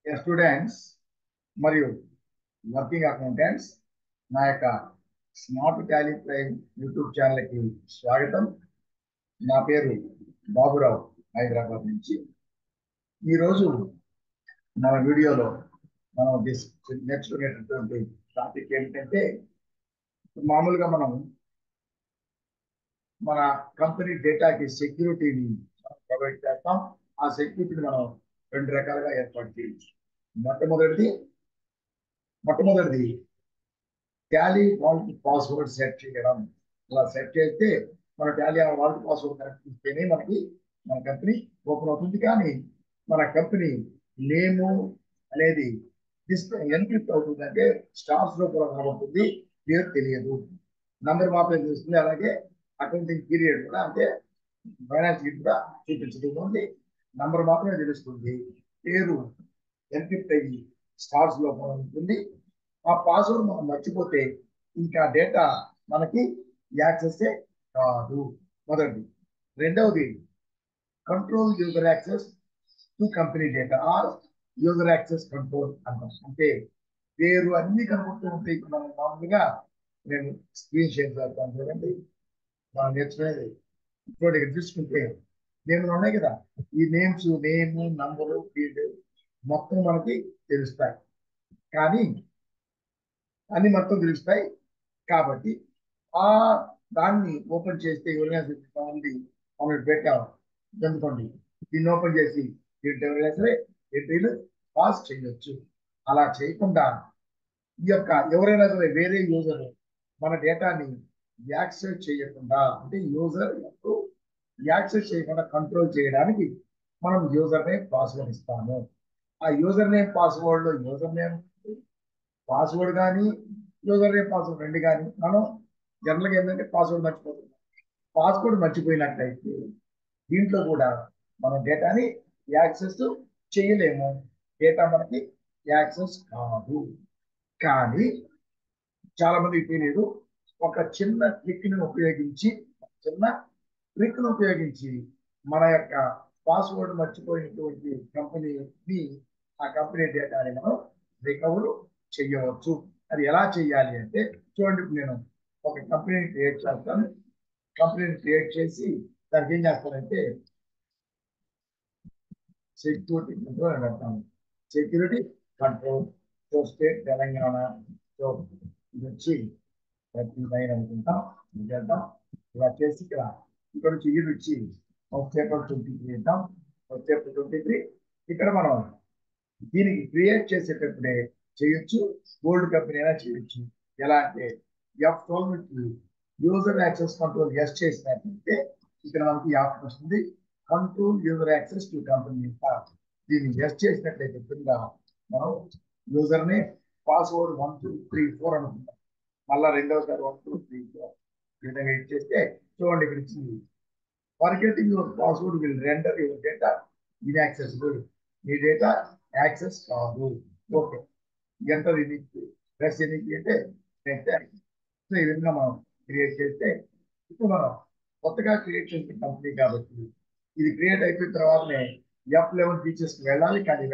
Students మరియు working accountants నా యొక్క స్మార్ట్ టాలీ ప్రైమ్ యూట్యూబ్ ఛానల్కి స్వాగతం. నా పేరు బాబురావు, హైదరాబాద్ నుంచి. ఈరోజు మన వీడియోలో మనం నేర్చుకునేటటువంటి టాపిక్ ఏమిటంటే, మామూలుగా మనం మన కంపెనీ డేటాకి సెక్యూరిటీని ప్రొవైడ్ చేస్తాం. ఆ సెక్యూరిటీని మనం రెండు రకాలుగా ఏర్పాటు చేయొచ్చు. మొట్టమొదటిది టాలీ వాల్ట్ పాస్వర్డ్ సెట్ చేయడం. అలా సెట్ చేస్తే మన టాలీ వాల్ట్ పాస్వర్డ్ కరెక్ట్ ఇస్తేనే మనకి మన కంపెనీ ఓపెన్ అవుతుంది. కానీ మన కంపెనీ నేము అనేది డిస్ప్లే ఎన్క్రిప్ట్ అవుతుంది, అంటే స్టార్స్ లో కూడా కనబడుతుంది, పేరు తెలియదు. నంబర్ మాత్రమే తెలుస్తుంది. అలాగే అకౌంటింగ్ పీరియడ్ కూడా, అంటే ఫైనాన్స్ కూడా చూపించడం, నంబర్ మాత్రమే తెలుస్తుంది, పేరు ఎన్క్రిప్ట్ అయ్యి స్టార్స్ లో ఉంటుంది. ఆ పాస్వర్డ్ మనం మర్చిపోతే ఇంకా డేటా మనకి యాక్సెస్ కాదు. మొదటిది. రెండవది, control user access to company data are user access control అంటాం. అంటే పేరు అన్ని కనుక్కుంటూ ఉంటాయి. మనం మామూలుగా నేను స్క్రీన్ షేర్ చేస్తాను చూడండి. మనం నేర్చుకునేది ఇప్పుడు ఇక్కడ చూసుకుంటే నేమ్లు ఉన్నాయి కదా, ఈ నేము నంబరు ఫీల్డ్ మొత్తం మనకి తెలుస్తాయి. కానీ అన్ని మొత్తం తెలుస్తాయి. కాబట్టి ఆ దాన్ని ఓపెన్ చేస్తే ఎవరైనా ఉంది మనం పెట్టాం అనుకోండి, దీన్ని ఓపెన్ చేసి దీంట్లో ఎవరైనా సరే ఎంట్రీలు పాస్ చేయొచ్చు. అలా చేయకుండా ఈ యొక్క ఎవరైనా సరే వేరే యూజర్ మన డేటాని యాక్సెస్ చేయకుండా, అంటే యూజర్ యాక్సెస్ చేయకుండా కంట్రోల్ చేయడానికి మనం యూజర్ నేమ్ పాస్వర్డ్ ఇస్తాము. ఆ యూజర్ నేమ్ పాస్వర్డ్ లో యూజర్ నేమ్ పాస్వర్డ్ కానీ యూజర్ నేమ్ పాస్వర్డ్ రెండు కానీ మనం జనరల్గా ఏంటంటే పాస్వర్డ్ మర్చిపోతున్నాం. పాస్వర్డ్ మర్చిపోయినట్లయితే దీంట్లో కూడా మనం డేటాని యాక్సెస్ చేయలేము, డేటా మనకి యాక్సెస్ కాదు. కానీ చాలా మందికి తెలియదు, ఒక చిన్న ట్రిక్ని ఉపయోగించి మన యొక్క పాస్వర్డ్ మర్చిపోయినటువంటి కంపెనీని, ఆ కంపెనీ డేటాని మనం రికవర్ చేయవచ్చు. అది ఎలా చేయాలి అంటే చూడండి, నేను ఒక కంపెనీని క్రియేట్ చేస్తాను. కంపెనీని క్రియేట్ చేసి దానికి ఏం చేస్తానంటే సెక్యూరిటీ కంట్రోల్ అని పెడతాను. Security control so state Telangana. So ఇది వచ్చి 39 అనుకుంటాం. చేద్దాం. ఇలా చేసి ఇక్కడ నుంచి ఇది వచ్చి పేపర్ 23 ఇద్దాం. పేపర్ 23 ఇక్కడ మనం దీనికి క్రియేట్ చేసేటప్పుడే చేయొచ్చు, గోల్డ్ కంపెనీ అయినా చేయొచ్చు. ఎలా అంటే F12 user access control yes చేసినట్లయితే ఇక్కడ మనకి ఆప్షన్ వస్తుంది, control user access to company. దీన్ని ఎస్ చేసినట్లయితే కింద మనం యూజర్ నే పాస్వర్డ్ 1 2 3 4 అనుకుంటాం. మళ్ళా రెండవసారి 1 2 3 4 ఈ విధంగా ఇచ్చేస్తే చూడండి ఇక్కడ ఇచ్చింది, forgetting your password will render your data inaccessible. Me data access కాదు. ఓకే, ఎంటర్ ఇది ప్రెస్ ఎన్నికి అంటే సో ఈ విధంగా మనం క్రియేట్ చేస్తే ఇప్పుడు మనం కొత్తగా క్రియేట్ చేసిన కంపెనీ కాబట్టి ఇది క్రియేట్ అయిపోయిన తర్వాతనే F11 ఫీచర్స్కి వెళ్ళాలి. కానీ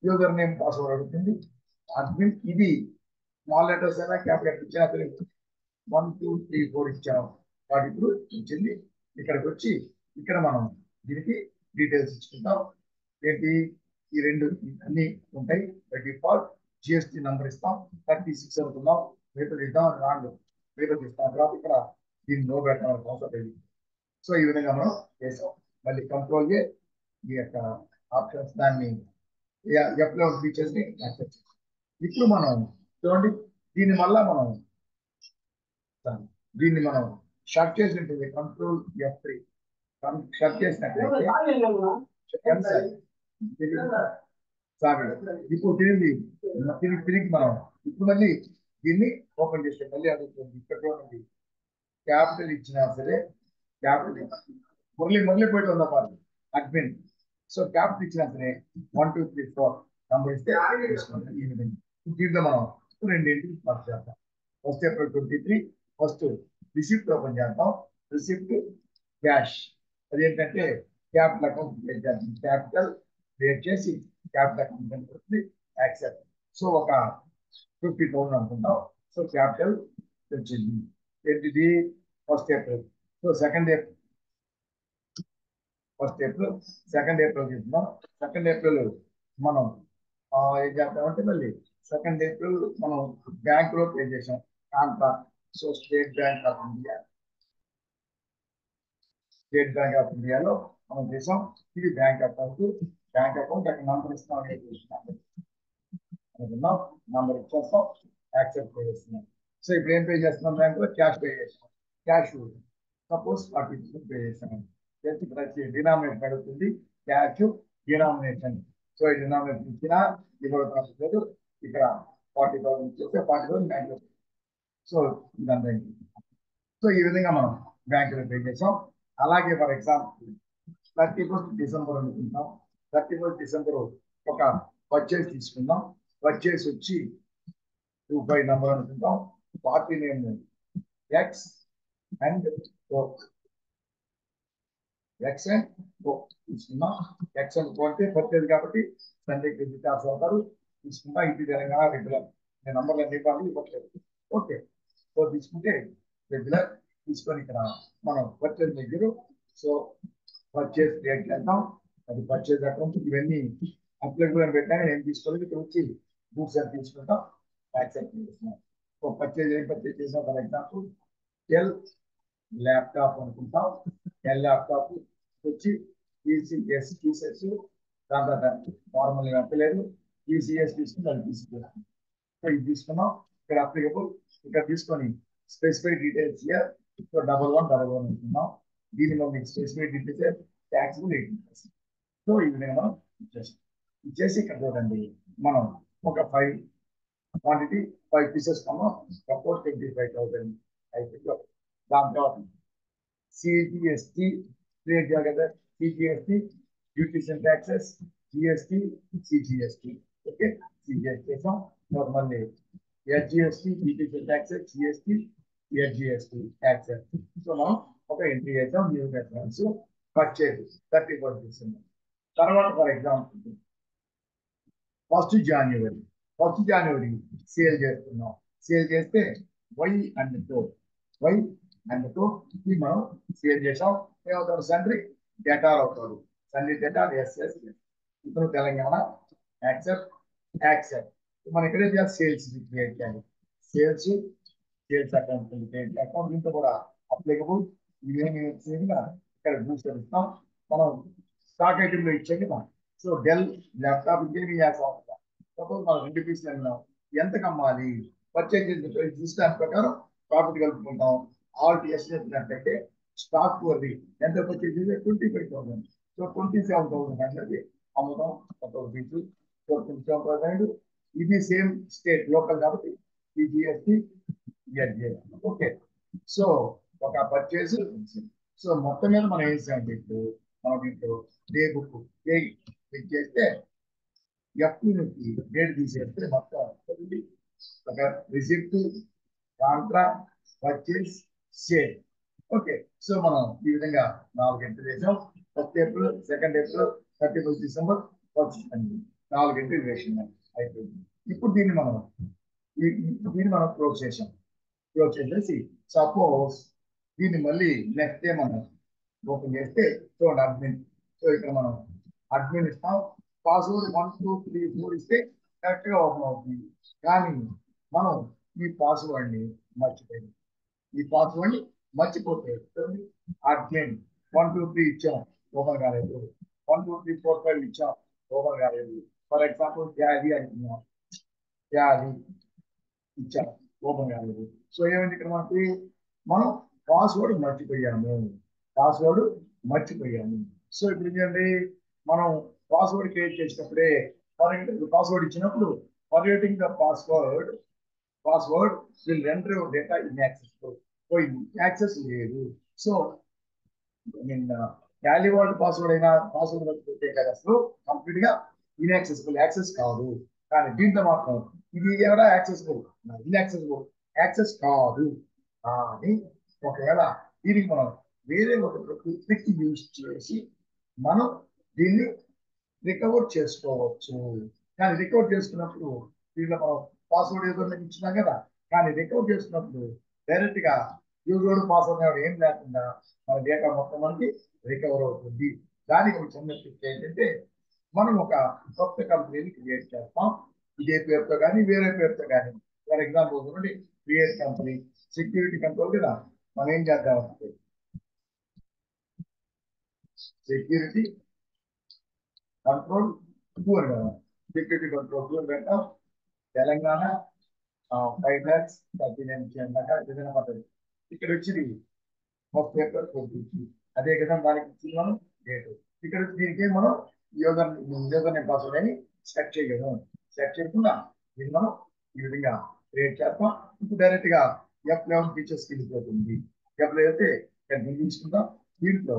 యూజర్ నేమ్ పాస్వర్డ్ అడుగుతుంది. అడ్మిన్ ఇది స్మాల్ లెటర్స్ అయినా క్యాపిటల్ ఇచ్చినా 1 2 3 4 ఇచ్చాము. వాటి ఇప్పుడు వచ్చింది. ఇక్కడికి వచ్చి ఇక్కడ మనం దీనికి డీటెయిల్స్ ఇచ్చుకుంటాం. ఏంటి, ఈ రెండు అన్ని ఉంటాయి. డిఫాల్ట్ జిఎస్టీ నంబర్ ఇస్తాం, 36 అనుకుందాం. మిగతా ఇద్దాం, రాంగ్ మిగతా ఇస్తాం. తర్వాత ఇక్కడ దీన్ని నో పెట్టాలని అవసరం లేదు. సో ఈ విధంగా మనం చేసాం. మళ్ళీ కంట్రోల్ ఈ యొక్క ఆప్షన్స్ దాన్ని F11 ఫీచర్స్ ని యాక్సెప్ట్ చేస్తాం. ఇప్పుడు మనం చూడండి, దీన్ని మనం షట్ చేసినట్టు కంట్రోల్ F3 షట్ చేసినట్లయితే ఇప్పుడు తిరిగి మనం ఇప్పుడు మళ్ళీ దీన్ని ఓపెన్ చేస్తే మళ్ళీ అడుగుతుంది. ఇక్కడ చూడండి, క్యాపిటల్ ఇచ్చినా సరే క్యాపిటల్ మళ్ళీ పోయి ఉందా అడ్మిన్. సో క్యాపిటల్ ఇచ్చినా సరే 1 2 3 4 నంబర్ ఇస్తే ఈ విధంగా దీంట్లో మనం రెండింటికి మార్క్ చేద్దాం. First April 23 first receipt open చేద్దాం. రిసిప్ట్ క్యాష్, అదేంటంటే క్యాపిటల్ అకౌంట్ క్రియేట్ చేద్దాం. క్యాపిటల్ క్రియేట్ చేసి క్యాపిటల్ అకౌంట్ ఉంటుంది యాక్సెప్ట్. సో ఒక 50,000 అనుకుంటాం. సో క్యాపిటల్ వచ్చింది ఏంటిది first April. So first April second April తీసుకున్నాం. సెకండ్ ఏప్రిల్ మనం ఏం చేస్తామంటే మళ్ళీ సెకండ్ ఏప్రిల్ మనం బ్యాంకులో పే చేసాం కాంతా. సో స్టేట్ బ్యాంక్ ఆఫ్ ఇండియాలో మనం చేసాం. ఇది బ్యాంక్ అకౌంట్. బ్యాంక్ అకౌంట్ అక్కడ నంబర్ ఇస్తాం అనుకున్నాం. నంబర్ ఇచ్చేస్తాం, యాక్సెప్ట్ పే చేస్తున్నాం. సో ఇప్పుడు ఏం పే చేస్తున్నాం? బ్యాంకులో క్యాష్ పే చేస్తాం. క్యాష్ సపోజ్ 40,000 పే చేస్తాం. చేసి ప్రతి డినామినేషన్ అడుగుతుంది, క్యాష్ డినామినేషన్. సో ఈ డినామినేషన్ ఇచ్చినా ఇవ్వడం లేదు. ఇక్కడ 40,000 ఇచ్చేస్తే 40,000 బ్యాంక్. సో ఇదంతా. సో ఈ విధంగా మనం బ్యాంకులో పే చేసాం. అలాగే ఫర్ ఎగ్జాంపుల్ 31st డిసెంబర్ అనుకుంటాం. 31st డిసెంబర్ ఒక పర్చేస్ తీసుకుందాం. పర్చేస్ వచ్చి 25 నెంబర్ అనుకుంటాం. పార్టీ నేమ్ ఎక్స్ అండ్ తీసుకున్నాం. ఎక్స్ అండ్ అంటే పర్చేస్ కాబట్టి సండే క్రెడిట్ చార్జ్ అవుతారు. తీసుకుంటా. ఇది తెలంగాణ రెగ్యులర్. నేను నంబర్లు అన్ని ఇవ్వట్లేదు. ఓకే. సో తీసుకుంటే రెగ్యులర్ తీసుకొని ఇక్కడ మనం పర్చేజ్ దగ్గర. సో పర్చేజ్ డేట్ చేద్దాం. అది పర్చేజ్ అకౌంట్. ఇవన్నీ అప్లికబుల్ అని పెట్టాను. నేను తీసుకోలేదు. ఇక్కడ వచ్చి బుక్స్ అని తీసుకుంటాం, యాక్సెప్ట్ చేస్తున్నాం. సో పర్చేజ్ ఏం పర్చేజ్ చేసాం? ఫర్ ఎగ్జాంపుల్ ఎల్ ల్యాప్టాప్ అనుకుంటాం. ఎల్ ల్యాప్టాప్ వచ్చి టీసీఎస్ తీసేసి దాని తర్వాత నార్మల్ చెప్పలేదు. టీసీఎస్ తీసుకుని అది తీసుకుంటాం. సో ఇది తీసుకున్నాం. ఇక్కడ అప్లికబుల్ ఇక్కడ తీసుకొని స్పెసిఫైడ్ డీటెయిల్స్ ఇయర్. సో 1111 అనుకున్నాం. దీనిలో మీకు స్పెసిఫైడ్ డీటెయిల్స్ ట్యాక్సిబుల్ 18%. సో ఈ విధంగా మనం ఇచ్చేసి ఇక్కడ చూడండి మనం ఒక 5 క్వాంటిటీ 5 పీసెస్ కొన్నాం. సపోజ్ 25,000 అయిపోయింది. దాని తర్వాత సిజిఎస్టి క్రియేట్ చేయాలి కదా. CGST duties and taxes, GST, CGST. Okay. CGST చేసాం. మళ్ళీ SGST duties and taxes, GST, SGST taxes. So మనం ఒక ఎంట్రీ చేద్దాం. New reference purchase 31st December. తర్వాత ఫర్ ఎగ్జాంపుల్ 1st జనవరి సేల్ చేస్తున్నాం. సేల్ చేస్తే వై అండ్ టో ఇది మనం సేల్ చేసాం. ఏమవుతాడు? సండ్రి డేటార్ అవుతాడు. సండ్రి డేటార్ ఎస్ఎస్. ఇప్పుడు తెలంగాణ యాక్సెప్ట్. మనం ఇక్కడే చేయాలి సేల్స్ క్రియేట్ చేయాలి. సేల్స్ అకౌంట్ క్రియేట్ అకౌంట్ దీంతో కూడా అప్లికబుల్. ఇవేమి ఇక్కడ బూస్టర్ ఇస్తాం. మనం స్టాక్ ఐటెంలో ఇచ్చేది మనం. సో డెల్ ల్యాప్టాప్ ఇంకేమి చేస్తాం. సపోజ్ మనం 2 పీసులు అన్నాం. ఎంతకు అమ్మాలి? పర్చేజ్ సిస్టమ్ ప్రకారం ప్రాఫిట్ కలుపుకుంటాం. ఆల్ చేసినట్లయితే స్టాక్ అది ఎంత పర్చేజ్ చేస్తే 25,000. సో 27,000 అమ్ముతాం. 1,000 సో 27,000. ఇది సేమ్ స్టేట్ లోకల్ కాబట్టి ఈ జిఎస్టి ఓకే. సో ఒక పర్చేజ్. సో మొత్తం మీద మనం ఏం చేయాలి? మనం దీంట్లో డే బుక్ చేస్తే ఎఫ్ నుంచి డేట్ తీసేస్తే మొత్తం ఒక receipt, contract, purchase, sale. Okay. So మనం ఈ విధంగా 4 ఎంట్రీ చేసాం. 1st April, 2nd April, 31st December, 4 entry వేసాం. అయిపోయింది. ఇప్పుడు దీన్ని మనం క్లోజ్ చేసేసి సపోజ్ దీన్ని మళ్ళీ నెక్స్ట్ డే మనం ఓపెన్ చేస్తే చూడండి అడ్మిన్. సో ఇక్కడ మనం అడ్మిన్ ఇస్తాం. పాస్వర్డ్ 1 2 3 4 ఇస్తే కరెక్ట్ గా ఓపెన్ అవుతుంది. కానీ మనం ఈ పాస్వర్డ్ని మర్చిపోతే అడ్మిన్ 1 2 3 ఇచ్చాం, ఓపెన్ కాలేదు. 1 2 3 4 5 ఇచ్చాం, ఓపెన్ కాలేదు. ఫర్ ఎగ్జాంపుల్ ట్యాలీ అంటున్నాం. ట్యాలీ ఇచ్చాం, ఓపెన్ కాలేదు. సో ఏమైంది? ఇక్కడ మనం పాస్వర్డ్ మర్చిపోయాము. సో ఇప్పుడు ఏంటంటే మనం పాస్వర్డ్ క్రియేట్ చేసినప్పుడే పాస్వర్డ్ ఇచ్చినప్పుడు forgetting the password will render your data inaccessible. So access లేదు. సో టాలీ వర్డ్ పాస్వర్డ్ అయినా పాస్వర్డ్ పెట్టే కదా అసలు కంప్లీట్ గా ఇన్యాక్సెసిబుల్, యాక్సెస్ కాదు. కానీ దీంట్లో మాత్రం ఇది ఎవరా ఇన్యాక్సెసిబుల్, యాక్సెస్ కాదు. కానీ ఒకవేళ దీనికి మనం వేరే ఒక ట్రిక్ యూజ్ చేసి మనం దీన్ని రికవర్ చేసుకోవచ్చు. కానీ రికవర్ చేసుకున్నప్పుడు దీంట్లో మనం పాస్వర్డ్ ఏదో ఇచ్చినాం కదా, కానీ రికవర్ చేసుకున్నప్పుడు డైరెక్ట్ గా యూజర్ పాస్వర్డ్ ఏం లేకుండా మన డేటా మొత్తం మనకి రికవర్ అవుతుంది. దానికి ఒక చిన్న ట్రిక్ ఏంటంటే, మనం ఒక కొత్త కంపెనీని క్రియేట్ చేస్తాం. ఇదే పేరుతో కానీ వేరే పేరుతో కానీ. ఫర్ ఎగ్జాంపుల్ చూడండి, క్రియేట్ కంపెనీ సెక్యూరిటీ కంట్రోల్ కదా, మనం ఏం చేద్దామంటే సెక్యూరిటీ కంట్రోల్ 2 అని కదా, సెక్యూరిటీ కంట్రోల్ 2 అని పెట్టాం. తెలంగాణ 5 lakhs 39 దాకా ఏదైనా పడుతుంది. ఇక్కడ వచ్చింది ఫస్ట్ పేపర్ 20. అదే విధంగా దానికి ఇచ్చింది మనం డేట్. ఇక్కడ దీనికి మనం యూజర్ నేమ్ పాస్వర్డ్ అని సెట్ చేయగలం. సెట్ చేయకుండా దీన్ని మనం ఈ విధంగా క్రియేట్ చేస్తాం. ఇప్పుడు డైరెక్ట్ గా F11 ఫీచర్స్ కి వెళ్ళిపోతుంది. F11 అయితే ఇక్కడ తీసుకుందాం. దీంట్లో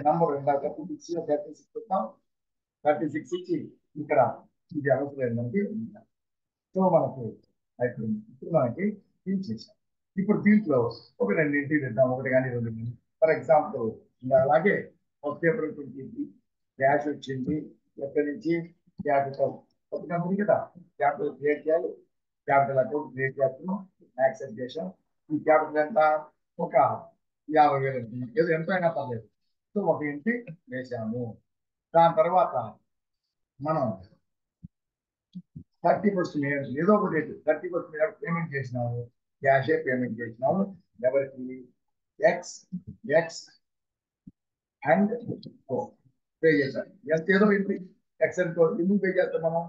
నంబర్ 36 ఇస్తాం. 36 ఇచ్చి ఇక్కడ ఇది అవసరం మనకి. సో మనకు అయిపోయింది. ఇప్పుడు మనకి ఫిల్ చేసాం. ఇప్పుడు దీంట్లో ఒక రెండింటి ఇద్దాం, ఒకటి కానీ రెండు కానీ. ఫర్ ఎగ్జాంపుల్ అలాగే ఫస్ట్ పేపర్ 20 క్యాష్ వచ్చింది. ఎక్కడి నుంచి? క్యాపిటల్. కొత్త కంపెనీ కదా, క్యాపిటల్ క్రియేట్ చేయాలి. క్యాపిటల్ అకౌంట్ క్రియేట్ చేస్తున్నాం, యాక్సెప్ట్ చేసాం. ఈ క్యాపిటల్ ఎంత? ఒక 50,000 ఏదో ఎంత అయినా పర్లేదు. సో ఒక ఇంటి వేసాము. దాని తర్వాత మనం 31st ఏదో ఒక డేట్ 31st పేమెంట్ చేసినాము. క్యాషే పేమెంట్ చేసినాము. ఎవరికి? ఎక్స్ ఎక్స్ అండ్ పే చేశారు. ఎంత ఏదో ఇంటి ఎక్స్ అండ్ ఎందుకు పే చేస్తాం మనం?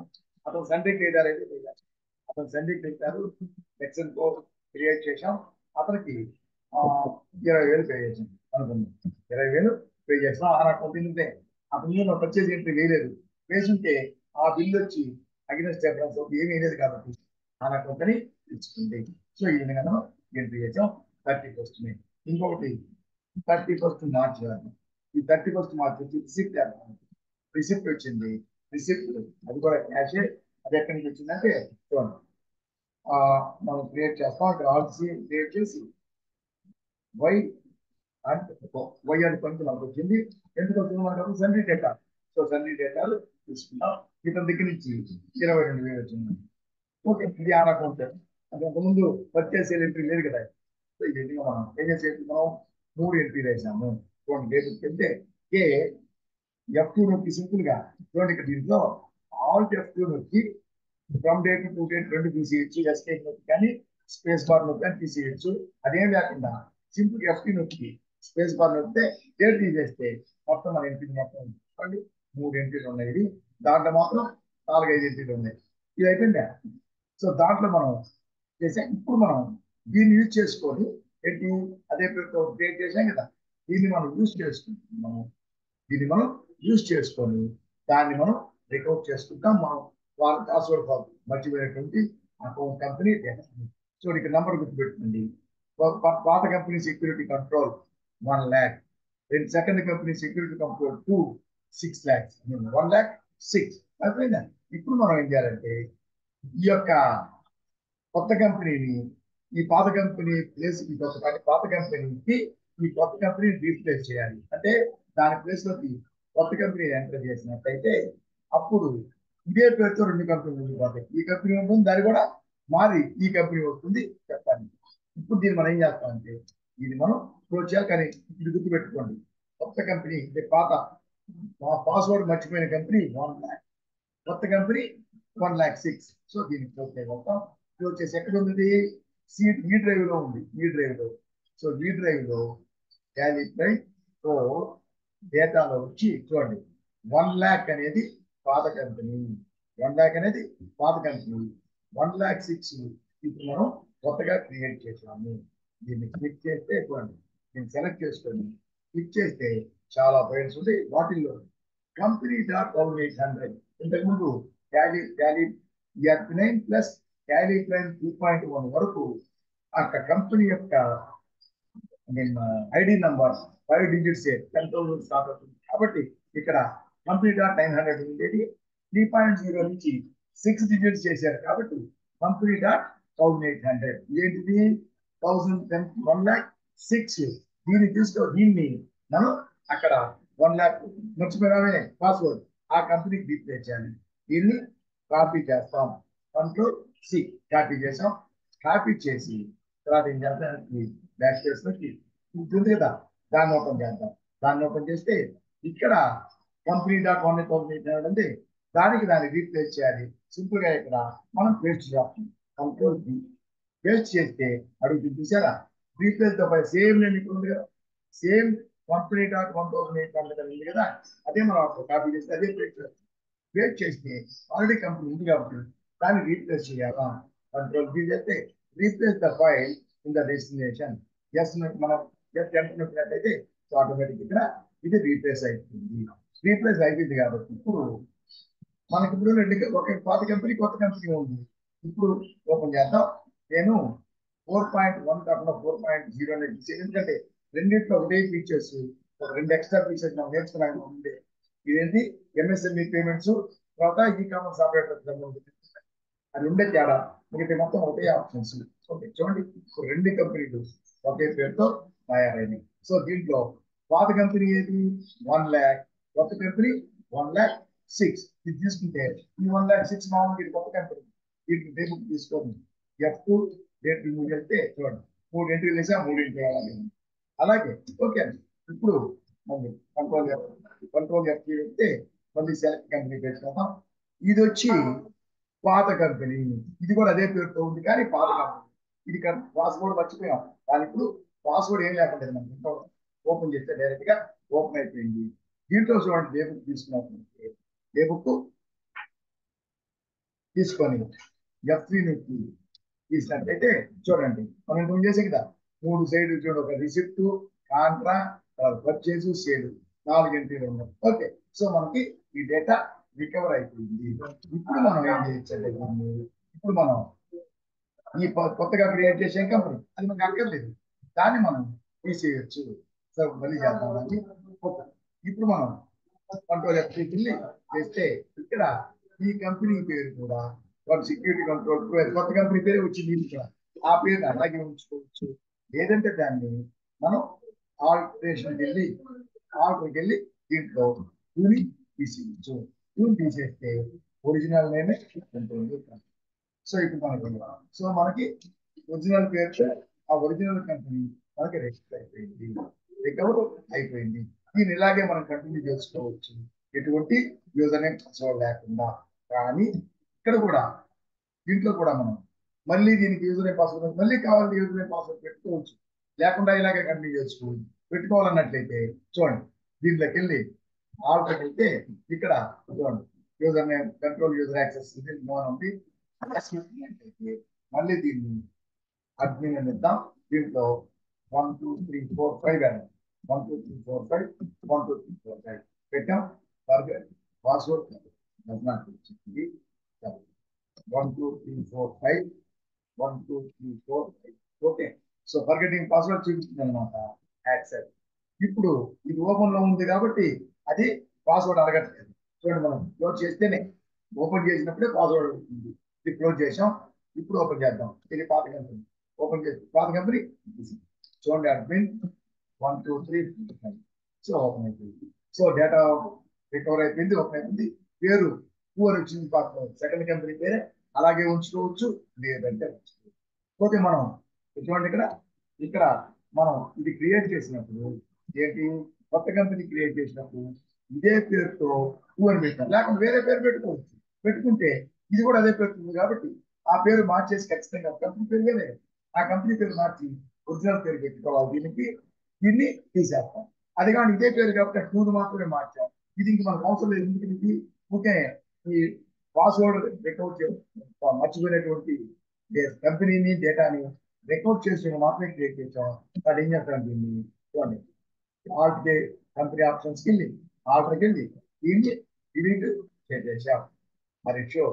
అతను సండే క్రియేటర్ అయితే పే చేస్తాం. అతను Sunday creator X and create చేసాం. అతనికి 20,000 పే చేసాం అనుకుందాం. 20,000 పే చేసాం. ఆ అకౌంట్ ఉంటే అతను పర్చేజ్ ఎంట్రీ వేయలేదు. వేసుంటే ఆ బిల్లు వచ్చి అగ్నెస్ట్ ఎఫరెన్స్ ఏమీ లేదు కాబట్టి ఆ కంపెనీ ఇచ్చుకుంది. సో ఈ విధంగా మనం ఎంట్రీ చేసాం 31st మే. ఇంకొకటి 31st మార్చ్. ఈ 31st మార్చ్ వచ్చి రిసిప్ట్ రిసిప్ట్ వచ్చింది. రిసిప్ట్ అది కూడా క్యాషే. అది ఎక్కడి నుంచి వచ్చిందంటే చూడండి, మనం క్రియేట్ చేస్తాం. ఇక్కడ ఆర్సీ క్రియేట్ చేసి వై అండ్ వై అని కొంచెం మనకు వచ్చింది. ఎందుకు వచ్చింది మనకు? సన్రీ డేటా. సో సన్రీ డేటాలు తీసుకున్నాం. ఇతని దగ్గర నుంచి 22,000 వచ్చింది. ఓకే, ఇది ఆ అకౌంట్. అంతకుముందు పర్చేస్ ఎంట్రీ లేదు కదా. సో ఈ విధంగా మనం ఏం చేస్తున్నాం? 3 ఎంట్రీలు వేసాము. చూడండి, డేట్ వెళ్తే ఏ F2 నొక్కి సింపుల్ గా చూడండి. ఇక్కడ దీంట్లో ఆల్ట్ F2 నొక్కి ఫ్రమ్ డేట్ టు డేట్ రెండు తీసేయచ్చు. ఎస్కేప్ నొక్కి కానీ స్పేస్ బార్ నొక్కి కానీ తీసేయచ్చు. అదేం లేకుండా సింపుల్ F2 నొక్కి స్పేస్ బార్ నొక్కితే డేట్ తీసేస్తే మొత్తం మన ఎంట్రీ మొత్తం చూడండి. 3 ఎంట్రీలు ఉన్నాయి. ఇది దాంట్లో మాత్రం 4-5 ఎంట్రీలు ఉన్నాయి. ఇది అయిపోయిందా? సో దాంట్లో మనం చేసాం. ఇప్పుడు మనం దీన్ని యూజ్ చేసుకొని ఏంటి, అదే పేరుతో క్రియేట్ చేసాం కదా, దీన్ని మనం యూజ్ చేసుకుంటున్నాం. దీన్ని మనం యూజ్ చేసుకొని దాన్ని మనం రికవర్ చేసుకుంటాం. మనం వాళ్ళ పాస్వర్డ్ మర్చిపోయినటువంటి అకౌంట్ కంపెనీ డేటా. సో ఇక్కడ నంబర్ గుర్తుపెట్టుకోండి. పాత company security control 1 lakh. Second company security control 6 lakhs. 1,06,000 అయిపోయిందా? ఇప్పుడు మనం ఏం చేయాలంటే ఈ యొక్క కొత్త కంపెనీని ఈ పాత కంపెనీ ప్లేస్ పాత కంపెనీకి ఈ కొత్త కంపెనీని రీప్లేస్ చేయాలి. అంటే దాని ప్లేస్ లోకి కొత్త కంపెనీ ఎంటర్ చేసినట్లయితే అప్పుడు ఇదే పేరుతో 2 కంపెనీలు ఉండిపోతాయి. ఈ కంపెనీ ఉంటుంది, దాన్ని కూడా మారి ఈ కంపెనీ వస్తుంది చెప్పాలి. ఇప్పుడు దీన్ని మనం ఏం చేస్తామంటే ఇది మనం క్లోజ్ చేయాలి. కానీ ఇది గుర్తుపెట్టుకోండి, కొత్త కంపెనీ పాత పాస్వర్డ్ మర్చిపోయిన కంపెనీ 1 lakh, కొత్త కంపెనీ 1,06,000. సో దీన్ని క్లోజ్ చేయగలుగుతాం. క్లోజ్ చేసి ఎక్కడ ఉంది? ఈ డ్రైవ్ లో ఉంది. ఈ డ్రైవ్ లో. సో ఈ డ్రైవ్ లో క్యాలిఫై డేటాలో వచ్చి చూడండి, 1 lakh అనేది పాత కంపెనీ. 1 lakh అనేది పాత కంపెనీ. 1,06,000 ఇప్పుడు మనం కొత్తగా క్రియేట్ చేసాము. దీన్ని క్లిక్ చేస్తే చూడండి, దీన్ని సెలెక్ట్ చేసుకొని క్లిక్ చేస్తే చాలా ఫైల్స్ ఉంటాయి. వాటిల్లో company.1800 ఇంతకుముందు Tally F9 plus Tally prime 2.1 వరకు అక్కడ కంపెనీ యొక్క ఐడి నంబర్ 5 digits 10,000 స్టార్ట్ అవుతుంది. కాబట్టి ఇక్కడ company.900 ఉండేది. 3.0 నుంచి 6 digits చేశారు కాబట్టి company.1800 ఏంటిది? 1,06,000. దీన్ని మనం అక్కడ 1 lakh మర్చిపోయినామే పాస్వర్డ్. ఆ కంపెనీకి రీప్లేస్ చేయాలి. దీన్ని కాపీ చేస్తాం. Ctrl+C కాపీ చేసాం. కాపీ చేసి తర్వాత ఏం చేద్దాం, బ్యాక్ స్పేస్ నొక్కి ఉంటుంది కదా, దాన్ని ఓపెన్ చేద్దాం. దాన్ని ఓపెన్ చేస్తే ఇక్కడ company.1 ఉంది, దాన్ని రీప్లేస్ చేయాలి. సింపుల్ గా ఇక్కడ మనం పేస్ట్ చేస్తాం. Ctrl+V పేస్ట్ చేస్తే అడుగుతుంది చూసారా, రీప్లేస్ తో సేమ్ నేను ఇక్కడ ఉంది కదా, సేమ్ company.1008 ఉంది కదా, అదే మనం కాపీ చేస్తే అదే పేస్ట్ చేస్తే ఆల్రెడీ కంపెనీ ఉంది కాబట్టి దాన్ని రీప్లేస్ చేయాలా. Ctrl+V చేస్తే replace the file in the destination. Yes మనం ఎంటర్ నొక్కినట్లయితే ఆటోమేటిక్ ఇక్కడ ఇది రీప్లేస్ అయిపోయింది. రీప్లేస్ అయిపోయింది కాబట్టి ఇప్పుడు మనకి ఇప్పుడు ఒక పాత కంపెనీ కొత్త కంపెనీ ఉంది. ఇప్పుడు ఓపెన్ చేద్దాం. నేను 4.1 కాకుండా 4.0 అనేది తీసేది, ఎందుకంటే రెండింటిలో ఒకటే ఫీచర్స్, రెండు ఎక్స్ట్రా ఫీచర్స్ మనం నేర్చుకున్నాను ఉండే. ఇదేంటి ఎంఎస్ఎంఈ పేమెంట్స్, తర్వాత ఈ కామర్స్ ఆపరేటర్ అది ఉండే తేడా, మిగతా మొత్తం ఒకే ఆప్షన్స్. ఓకే చూడండి, రెండు కంపెనీలు ఒకే పేరుతో తయారైనవి. సో దీంట్లో పాత కంపెనీ ఏది 1 lakh, కొత్త కంపెనీ 1,06,000. ఇది తీసుకుంటే ఈ 1,06,000 మామూలుగా ఇది కొత్త కంపెనీ. వీటిని టేబుల్ తీసుకొని F2 డేట్ రిమూవ్ చేస్తే చూడండి 3 ఎంట్రీలు వేసా, 3 ఎంట్రీలు అలాగే. ఓకే అండి, ఇప్పుడు మళ్ళీ కంట్రోల్ F పెడితే మళ్ళీ సెలెక్ట్ కంపెనీ పెట్టుకుందాం. ఇది వచ్చి పాత కంపెనీ, ఇది కూడా అదే పేరుతో ఉంది కానీ పాత కంపెనీ. ఇది పాస్వర్డ్ మర్చిపోయాం, కానీ ఇప్పుడు పాస్వర్డ్ ఏం లేకుండా మనం ఓపెన్ చేస్తే డైరెక్ట్ గా ఓపెన్ అయిపోయింది. దీంట్లో చూడండి, డే బుక్ తీసుకున్నట్లయితే డే బుక్ తీసుకొని F3 నుంచి తీసినట్లయితే చూడండి, మనం ఇంకొంచెం చేసే కదా 3 సైడ్లు చూడండి, ఒక రిసిప్ట్, కాంట్రా, పర్చేజ్, సేల్, 4 ఎంట్రీలు ఉన్నాయి. ఓకే, సో మనకి ఈ డేటా రికవర్ అయిపోయింది. ఇప్పుడు మనం ఏం చేయొచ్చంటే, ఇప్పుడు మనం ఈ కొత్తగా క్రియేట్ చేసే కంపెనీ అది మనకు అక్కర్లేదు, దాన్ని మనం తీసేయచ్చు. సో మళ్ళీ చేద్దామని. ఓకే, ఇప్పుడు మనం Ctrl+F చేస్తే ఇక్కడ ఈ కంపెనీ పేరు కూడా సెక్యూరిటీ కంట్రోల్ కొత్త కంపెనీ పేరు వచ్చింది, ఇక్కడ ఆ పేరు అలాగే ఉంచుకోవచ్చు. లేదంటే దాన్ని మనం ఆల్టర్కి వెళ్ళి దీంట్లో టూని తీసేయచ్చు. టూని తీసేస్తే ఒరిజినల్ నేమే ఉంటుంది. సో ఇప్పుడు మనకి ఒరిజినల్ పేరు, ఆ ఒరిజినల్ కంపెనీ మనకి రికవర్ అయిపోయింది. దీన్ని ఇలాగే మనం కంటిన్యూ చేసుకోవచ్చు, ఎటువంటి యూజర్ నేమ్ పాస్వర్డ్ లేకుండా. కానీ ఇక్కడ కూడా దీంట్లో కూడా మనం మళ్ళీ దీనికి యూజర్ నేమ్ పాస్వర్డ్ మళ్ళీ కావాలంటే యూజర్ నేమ్ పాస్వర్డ్ పెట్టుకోవచ్చు, లేకుండా ఇలాగే కంటిన్యూ చేసుకోవచ్చు. పెట్టుకోవాలన్నట్లయితే చూడండి, దీంట్లోకి వెళ్ళి ఆల్టర్కి వెళ్తే ఇక్కడ చూడండి user name control user access ఉంది. మళ్ళీ దీన్ని అడ్మిన్ అని ఇద్దాం. దీంట్లో 1 2 3 4 5 అని 1 2 3 4 5 1 2 3 4 5 పెట్టాం. Password 1 2 3 4 5 1 2 3 4 5. Okay, so forgetting password చూపిస్తుంది అనమాట. యాక్సెప్ట్. ఇప్పుడు ఇది ఓపెన్ లో ఉంది కాబట్టి అది పాస్వర్డ్ అడగట్లేదు. చూడండి, మనం క్లోజ్ చేస్తేనే ఓపెన్ చేసినప్పుడే పాస్వర్డ్ అడుగుతుంది. ఇది క్లోజ్ చేసాం. ఇప్పుడు ఓపెన్ చేద్దాం. ఇది పాత కంపెనీ. ఓపెన్ చేసి పాత కంపెనీ చూడండి, అడ్మిన్ 1 2 3 4 5. సో ఓపెన్ అయిపోయింది. సో డేటా రికవర్ అయిపోయింది, ఓపెన్ అయిపోయింది. పేరు పూర్ వచ్చింది, సెకండ్ కంపెనీ పేరే అలాగే ఉంచుకోవచ్చు, లేదంటే ఉంచుకోవచ్చు. ఓకే, మనం చూడండి ఇక్కడ మనం ఇది క్రియేట్ చేసినప్పుడు ఏంటి, కొత్త కంపెనీ క్రియేట్ చేసినప్పుడు ఇదే పేరుతో పూర్ పెట్టాం, లేకపోతే వేరే పేరు పెట్టుకోవచ్చు. పెట్టుకుంటే ఇది కూడా అదే పేరుతుంది కాబట్టి ఆ పేరు మార్చేసి ఖచ్చితంగా కంపెనీ పేరు వేరే, ఆ కంపెనీ పేరు మార్చి ఒరిజినల్ పేరు పెట్టుకోవాలి. దీన్ని తీసేస్తాం. అది కానీ ఇదే పేరు కాబట్టి టూను మాత్రమే మార్చాం. ఇది ఇంక మనకు అవసరం లేదు. ఎందుకు ఇది ఓకే, ఈ పాస్వర్డ్ రికవర్ మర్చిపోయినటువంటి కంపెనీని డేటాని రికవర్ చేసి మాత్రమే క్రియేట్ చేసాం. అది ఏం చేస్తాం, దీన్ని చూడండి ఆల్ట్ కంపెనీ ఆప్షన్స్కి వెళ్ళి ఆల్టర్కి వెళ్ళి దీన్ని డిలీట్ చేసేసాం. మరి షో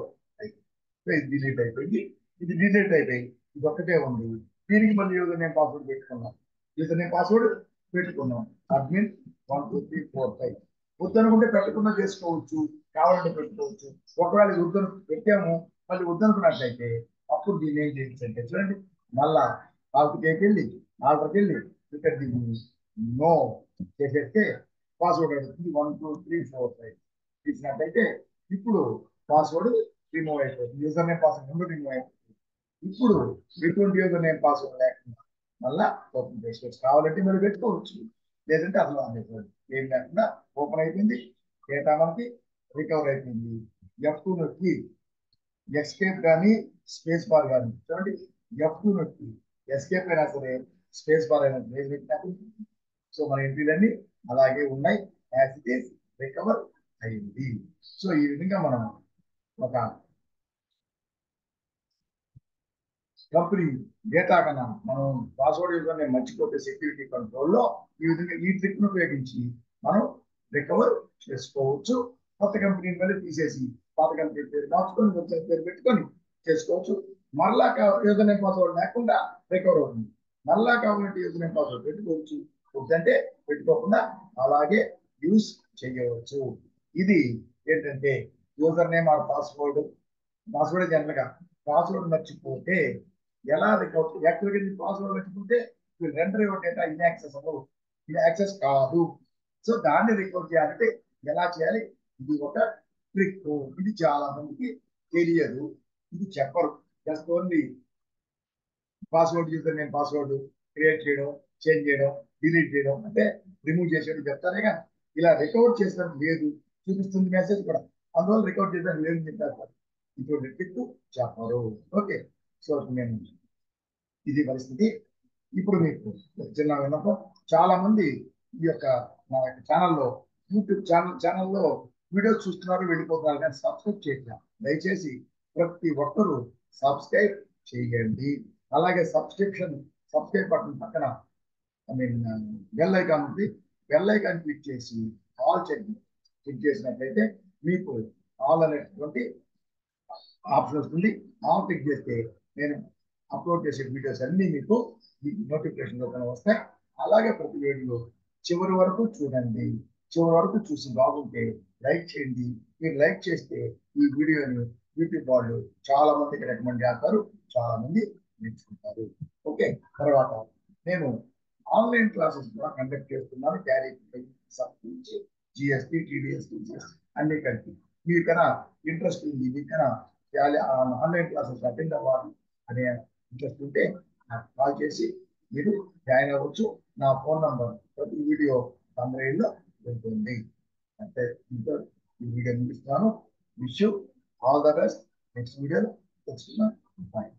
ఇది డిలీట్ అయిపోయింది. ఇది డిలీట్ అయిపోయి ఇది ఒక్కటే ఉంది. దీనికి మళ్ళీ యూజర్ నేమ్ పాస్వర్డ్ పెట్టుకున్నాం. యూజర్ నేమ్ పాస్వర్డ్ పెట్టుకున్నాం. అడ్మిన్ 1 2 3 4 5. వద్దనుకుంటే పెట్టకుండా చేసుకోవచ్చు, కావాలంటే పెట్టుకోవచ్చు. ఒకవేళ వద్దను పెట్టాము మళ్ళీ వద్దనుకున్నట్లయితే అప్పుడు దీన్ని ఏం చేయొచ్చు అంటే చూడండి, మళ్ళా ఆల్టర్కి వెళ్ళి ఇక్కడ దీన్ని నో చేసేస్తే పాస్వర్డ్ అడుగుతుంది 1 2 3 4 5. తీసినట్లయితే ఇప్పుడు పాస్వర్డ్ రిమూవ్ అయిపోతుంది, యూజర్ నేమ్ పాస్వర్డ్ రెండు రిమూవ్ అయిపోతుంది. ఇప్పుడు ఎటువంటి యూజర్ నేమ్ పాస్వర్డ్ లేకుండా మళ్ళా ఓపెన్ చేసుకోవచ్చు. కావాలంటే మీరు పెట్టుకోవచ్చు, లేదంటే అసలు అందుకోవచ్చు. ఏం లేకుండా ఓపెన్ అయిపోయింది, డేటా మనకి రికవర్ అయిపోయింది. F2 నొక్కి ఎస్కేప్ కానీ స్పేస్ బార్ కానీ చూడండి, F2 నొక్కి ఎస్కేప్ అయినా సరే స్పేస్ బార్ అయినా పెట్టినప్పుడు సో మన ఎంట్రీలన్నీ అలాగే ఉన్నాయి, యాజ్ ఇట్ ఈస్ రికవర్ అయింది. సో ఈ విధంగా మనం ఒక కంపెనీ డేటా కన్నా మనం పాస్వర్డ్ యూజర్ నేమ్ మర్చిపోతే సెక్యూరిటీ కంట్రోల్లో ఈ విధంగా ఈ ట్రిక్ ను ఉపయోగించి మనం రికవర్ చేసుకోవచ్చు. కొత్త కంపెనీని మళ్ళీ తీసేసి పాత కంపెనీ పేరు మార్చుకొని వచ్చిన పేరు పెట్టుకొని చేసుకోవచ్చు. మరలా యూజర్ నేమ్ పాస్వర్డ్ లేకుండా రికవర్ అవుతుంది. మరలా కావాలంటే యూజర్ నేమ్ పాస్వర్డ్ పెట్టుకోవచ్చు, వద్దంటే పెట్టుకోకుండా అలాగే యూజ్ చేయవచ్చు. ఇది ఏంటంటే user name or password, password జనరల్గా పాస్వర్డ్ మర్చిపోతే ఎలా రికవర్, యాక్చువల్గా పాస్వర్డ్ మర్చిపోతే render your data in access అవ్వదు, ఇన్ యాక్సెస్ కాదు. సో దాన్ని రికవర్ చేయాలంటే ఎలా చేయాలి, ఇది ఒక ట్రిక్. ఇది చాలా మందికి తెలియదు, ఇది చెప్పరు. Just only password user name password create చేయడం, చేంజ్ చేయడం, డిలీట్ చేయడం, అంటే రిమూవ్ చేసేది చెప్తారే కానీ ఇలా రికవర్ చేసినట్టు లేదు, చూపిస్తుంది మెసేజ్ కూడా, అందువల్ల రికవర్ చేసినట్టు లేదు చెప్పారు. ఇటువంటి ట్రిక్ చెప్పరు. ఓకే, సో నేను ఇది పరిస్థితి. ఇప్పుడు మీకు చిన్న విన్నపం, చాలా మంది ఈ యొక్క నా యొక్క ఛానల్లో యూట్యూబ్ ఛానల్లో వీడియోస్ చూస్తున్నారు, వెళ్ళిపోతున్నారు, కానీ సబ్స్క్రైబ్ చేయట్లేదు. దయచేసి ప్రతి ఒక్కరూ సబ్స్క్రైబ్ చేయండి. అలాగే సబ్స్క్రైబ్ బటన్ పక్కన బెల్ ఐకాన్ ఉంది, బెల్ ఐకాన్ క్లిక్ చేసి ఆల్ క్లిక్ చేసినట్లయితే మీకు ఆల్ అనేటువంటి ఆప్షన్ వస్తుంది. ఆల్ క్లిక్ చేస్తే నేను అప్లోడ్ చేసే వీడియోస్ అన్ని మీకు నోటిఫికేషన్ రూపంలో వస్తాయి. అలాగే ప్రతి వీడియో చివరి వరకు చూడండి, చివరి వరకు చూసి బాగుంటే లైక్ చేయండి. మీరు లైక్ చేస్తే ఈ వీడియోని యూట్యూబ్ వాళ్ళు చాలా మందికి రికమెండ్ చేస్తారు, చాలా మంది నేర్చుకుంటారు. ఓకే, తర్వాత నేను ఆన్లైన్ క్లాసెస్ కూడా కండక్ట్ చేస్తున్నాను, టాలీ సంబంధించి జిఎస్టీ, టీడీఎస్, అన్ని కలిపి. మీకైనా ఇంట్రెస్ట్ ఉంది, మీకైనా ఆన్లైన్ క్లాసెస్ అటెండ్ అవ్వాలి అనే ఇంట్రెస్ట్ ఉంటే నాకు కాల్ చేసి మీరు జాయిన్ అవ్వచ్చు. నా ఫోన్ నంబర్ ప్రతి వీడియో తమిళలో ఉంటుంది. అంటే ఈ వీడియో ముగిస్తున్నాను. Wish you all the best. Next వీడియోలో తెలుసుకుందాం. బాయ్.